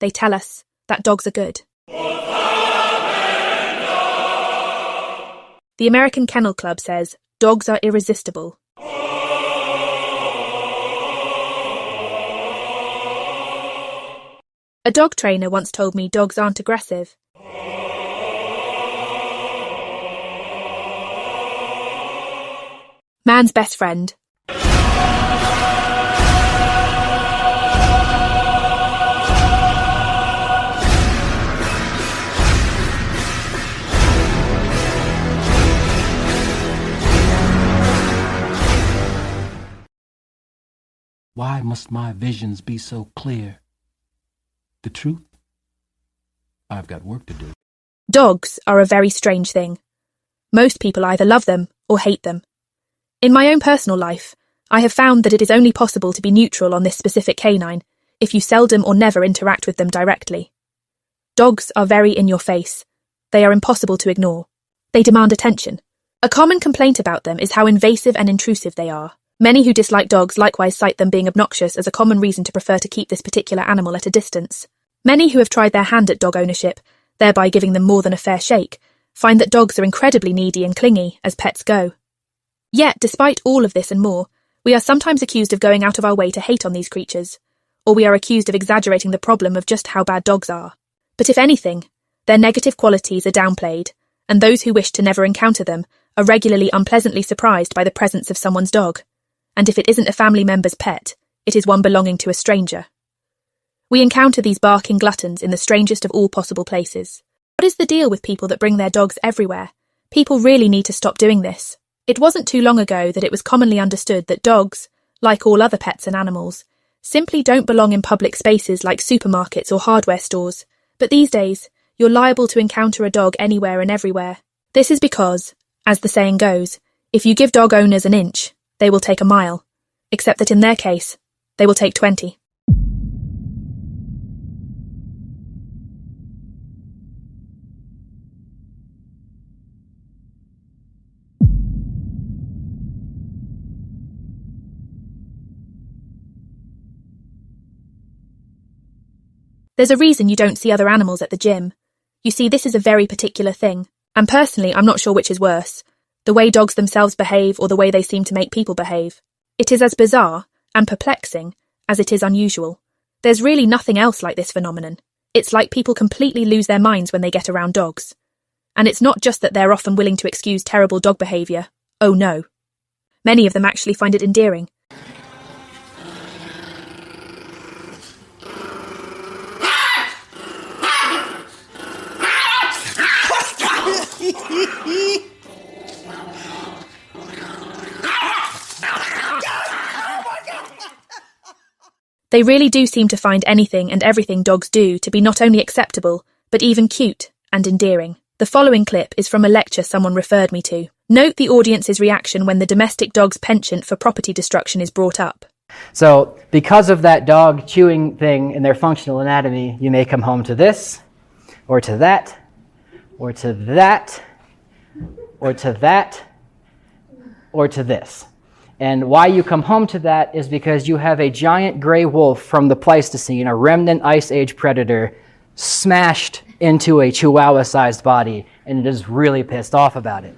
they tell us that dogs are good. The American Kennel Club says dogs are irresistible. A dog trainer once told me dogs aren't aggressive. Man's best friend. Why must my visions be so clear? The truth? I've got work to do. Dogs are a very strange thing. Most people either love them or hate them. In my own personal life, I have found that it is only possible to be neutral on this specific canine if you seldom or never interact with them directly. Dogs are very in your face. They are impossible to ignore. They demand attention. A common complaint about them is how invasive and intrusive they are. Many who dislike dogs likewise cite them being obnoxious as a common reason to prefer to keep this particular animal at a distance. Many who have tried their hand at dog ownership, thereby giving them more than a fair shake, find that dogs are incredibly needy and clingy as pets go. Yet, despite all of this and more, we are sometimes accused of going out of our way to hate on these creatures, or we are accused of exaggerating the problem of just how bad dogs are. But if anything, their negative qualities are downplayed, and those who wish to never encounter them are regularly unpleasantly surprised by the presence of someone's dog. And if it isn't a family member's pet, it is one belonging to a stranger. We encounter these barking gluttons in the strangest of all possible places. What is the deal with people that bring their dogs everywhere? People really need to stop doing this. It wasn't too long ago that it was commonly understood that dogs, like all other pets and animals, simply don't belong in public spaces like supermarkets or hardware stores. But these days, you're liable to encounter a dog anywhere and everywhere. This is because, as the saying goes, if you give dog owners an inch, they will take a mile, except that in their case, they will take 20. There's a reason you don't see other animals at the gym. You see, this is a very particular thing, and personally, I'm not sure which is worse. The way dogs themselves behave or the way they seem to make people behave. It is as bizarre and perplexing as it is unusual. There's really nothing else like this phenomenon. It's like people completely lose their minds when they get around dogs. And it's not just that they're often willing to excuse terrible dog behaviour. Oh no. Many of them actually find it endearing. They really do seem to find anything and everything dogs do to be not only acceptable, but even cute and endearing. The following clip is from a lecture someone referred me to. Note the audience's reaction when the domestic dog's penchant for property destruction is brought up. So, because of that dog chewing thing in their functional anatomy, you may come home to this, or to that, or to that, or to that, or to this. And why you come home to that is because you have a giant gray wolf from the Pleistocene, a remnant Ice Age predator, smashed into a chihuahua-sized body, and it is really pissed off about it.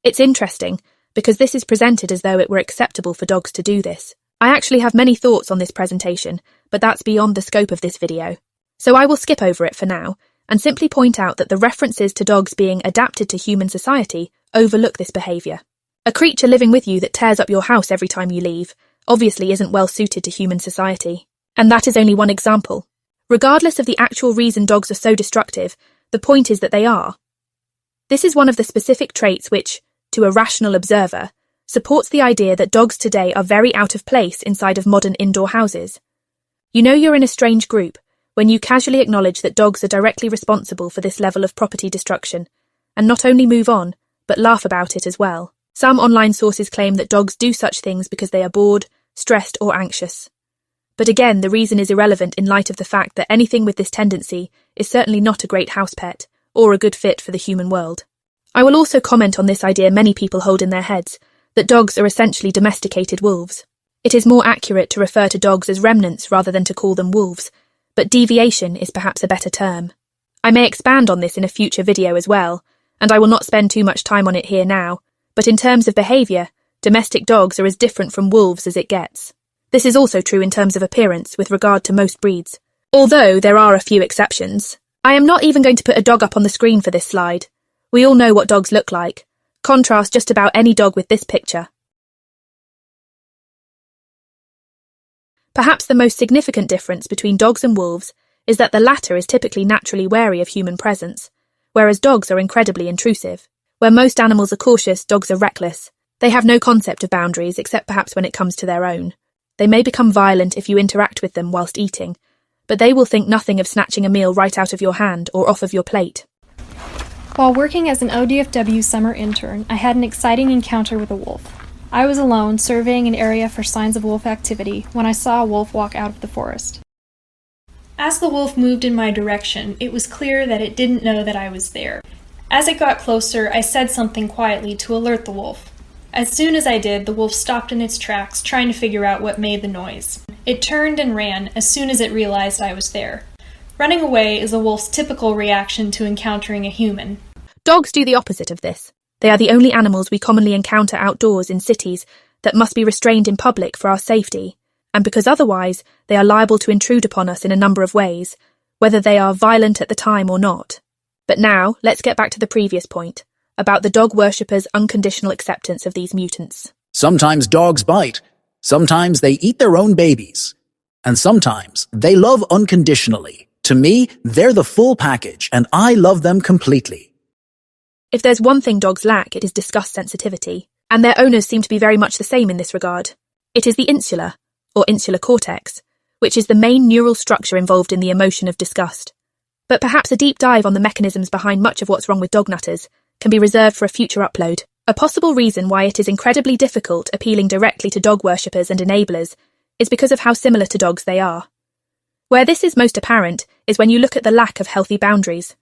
It's interesting, because this is presented as though it were acceptable for dogs to do this. I actually have many thoughts on this presentation, but that's beyond the scope of this video. So I will skip over it for now, and simply point out that the references to dogs being adapted to human society overlook this behaviour. A creature living with you that tears up your house every time you leave obviously isn't well suited to human society. And that is only one example. Regardless of the actual reason dogs are so destructive, the point is that they are. This is one of the specific traits which, to a rational observer, supports the idea that dogs today are very out of place inside of modern indoor houses. You know you're in a strange group when you casually acknowledge that dogs are directly responsible for this level of property destruction, and not only move on, but laugh about it as well. Some online sources claim that dogs do such things because they are bored, stressed, or anxious. But again, the reason is irrelevant in light of the fact that anything with this tendency is certainly not a great house pet, or a good fit for the human world. I will also comment on this idea many people hold in their heads, that dogs are essentially domesticated wolves. It is more accurate to refer to dogs as remnants rather than to call them wolves, but deviation is perhaps a better term. I may expand on this in a future video as well, and I will not spend too much time on it here now, but in terms of behaviour, domestic dogs are as different from wolves as it gets. This is also true in terms of appearance with regard to most breeds, although there are a few exceptions. I am not even going to put a dog up on the screen for this slide. We all know what dogs look like. Contrast just about any dog with this picture. Perhaps the most significant difference between dogs and wolves is that the latter is typically naturally wary of human presence, whereas dogs are incredibly intrusive. Where most animals are cautious, dogs are reckless. They have no concept of boundaries except perhaps when it comes to their own. They may become violent if you interact with them whilst eating, but they will think nothing of snatching a meal right out of your hand or off of your plate. While working as an ODFW summer intern, I had an exciting encounter with a wolf. I was alone, surveying an area for signs of wolf activity, when I saw a wolf walk out of the forest. As the wolf moved in my direction, it was clear that it didn't know that I was there. As it got closer, I said something quietly to alert the wolf. As soon as I did, the wolf stopped in its tracks, trying to figure out what made the noise. It turned and ran as soon as it realized I was there. Running away is a wolf's typical reaction to encountering a human. Dogs do the opposite of this. They are the only animals we commonly encounter outdoors in cities that must be restrained in public for our safety, and because otherwise they are liable to intrude upon us in a number of ways, whether they are violent at the time or not. But now, let's get back to the previous point, about the dog worshippers' unconditional acceptance of these mutants. Sometimes dogs bite, sometimes they eat their own babies, and sometimes they love unconditionally. To me, they're the full package, and I love them completely. If there's one thing dogs lack, it is disgust sensitivity, and their owners seem to be very much the same in this regard. It is the insula, or insular cortex, which is the main neural structure involved in the emotion of disgust. But perhaps a deep dive on the mechanisms behind much of what's wrong with dog nutters can be reserved for a future upload. A possible reason why it is incredibly difficult appealing directly to dog worshippers and enablers is because of how similar to dogs they are. Where this is most apparent is when you look at the lack of healthy boundaries.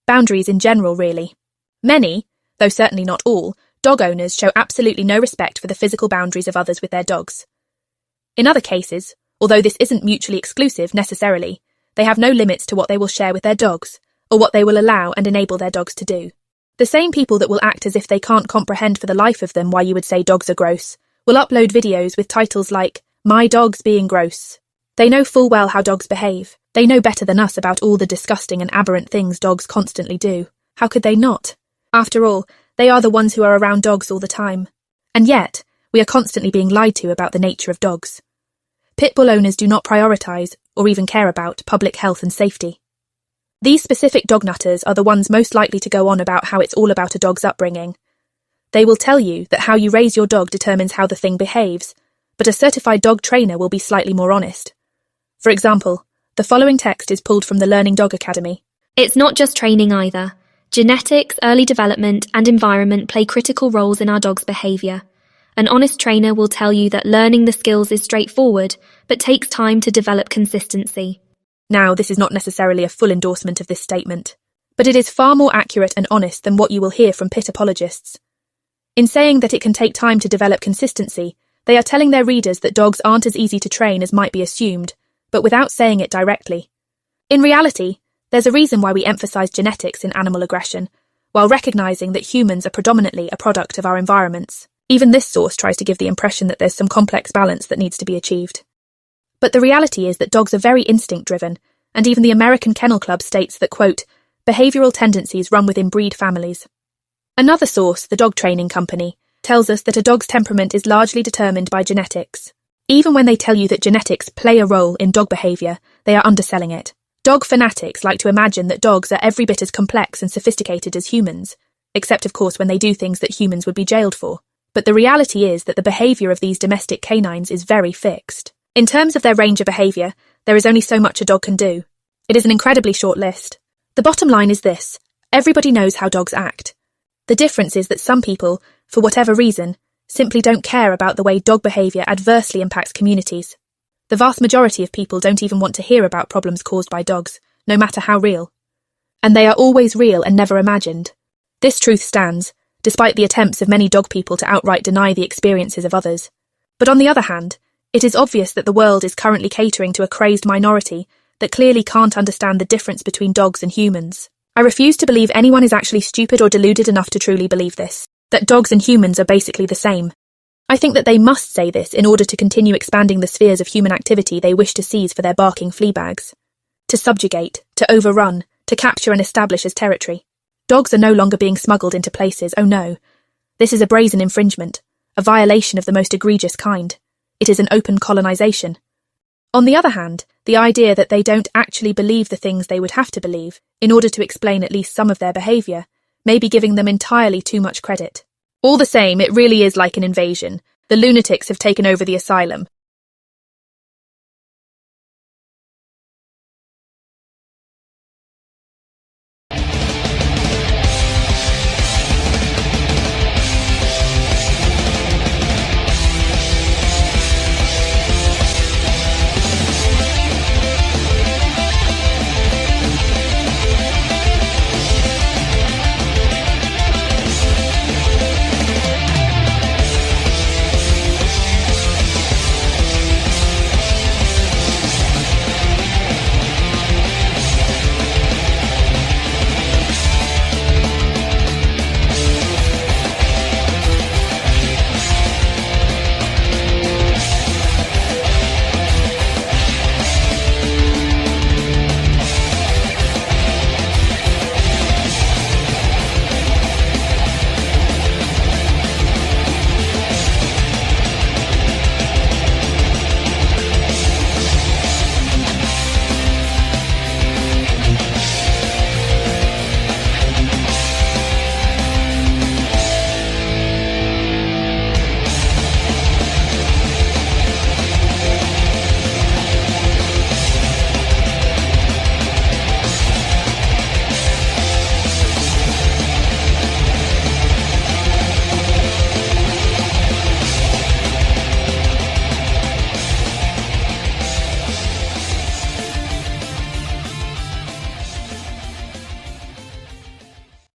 Boundaries in general, really. Many, though certainly not all, dog owners show absolutely no respect for the physical boundaries of others with their dogs. In other cases, although this isn't mutually exclusive necessarily, they have no limits to what they will share with their dogs, or what they will allow and enable their dogs to do. The same people that will act as if they can't comprehend for the life of them why you would say dogs are gross will upload videos with titles like, "My dog's being gross." They know full well how dogs behave. They know better than us about all the disgusting and aberrant things dogs constantly do. How could they not? After all, they are the ones who are around dogs all the time. And yet, we are constantly being lied to about the nature of dogs. Pit bull owners do not prioritise, or even care about, public health and safety. These specific dog nutters are the ones most likely to go on about how it's all about a dog's upbringing. They will tell you that how you raise your dog determines how the thing behaves, but a certified dog trainer will be slightly more honest. For example, the following text is pulled from the Learning Dog Academy. It's not just training either. Genetics, early development, and environment play critical roles in our dog's behaviour. An honest trainer will tell you that learning the skills is straightforward, but takes time to develop consistency. Now, this is not necessarily a full endorsement of this statement, but it is far more accurate and honest than what you will hear from pit apologists. In saying that it can take time to develop consistency, they are telling their readers that dogs aren't as easy to train as might be assumed, but without saying it directly. In reality, there's a reason why we emphasise genetics in animal aggression, while recognising that humans are predominantly a product of our environments. Even this source tries to give the impression that there's some complex balance that needs to be achieved. But the reality is that dogs are very instinct-driven, and even the American Kennel Club states that, quote, behavioural tendencies run within breed families. Another source, the Dog Training Company, tells us that a dog's temperament is largely determined by genetics. Even when they tell you that genetics play a role in dog behaviour, they are underselling it. Dog fanatics like to imagine that dogs are every bit as complex and sophisticated as humans, except of course when they do things that humans would be jailed for. But the reality is that the behaviour of these domestic canines is very fixed. In terms of their range of behaviour, there is only so much a dog can do. It is an incredibly short list. The bottom line is this: everybody knows how dogs act. The difference is that some people, for whatever reason, simply don't care about the way dog behaviour adversely impacts communities. The vast majority of people don't even want to hear about problems caused by dogs, no matter how real. And they are always real and never imagined. This truth stands, despite the attempts of many dog people to outright deny the experiences of others. But on the other hand, it is obvious that the world is currently catering to a crazed minority that that clearly can't understand the difference between dogs and humans. I refuse to believe anyone is actually stupid or deluded enough to truly believe this, that dogs and humans are basically the same. I think that they must say this in order to continue expanding the spheres of human activity they wish to seize for their barking flea bags. To subjugate, to overrun, to capture and establish as territory. Dogs are no longer being smuggled into places, oh no. This is a brazen infringement, a violation of the most egregious kind. It is an open colonization. On the other hand, the idea that they don't actually believe the things they would have to believe in order to explain at least some of their behaviour may be giving them entirely too much credit. All the same, it really is like an invasion. The lunatics have taken over the asylum,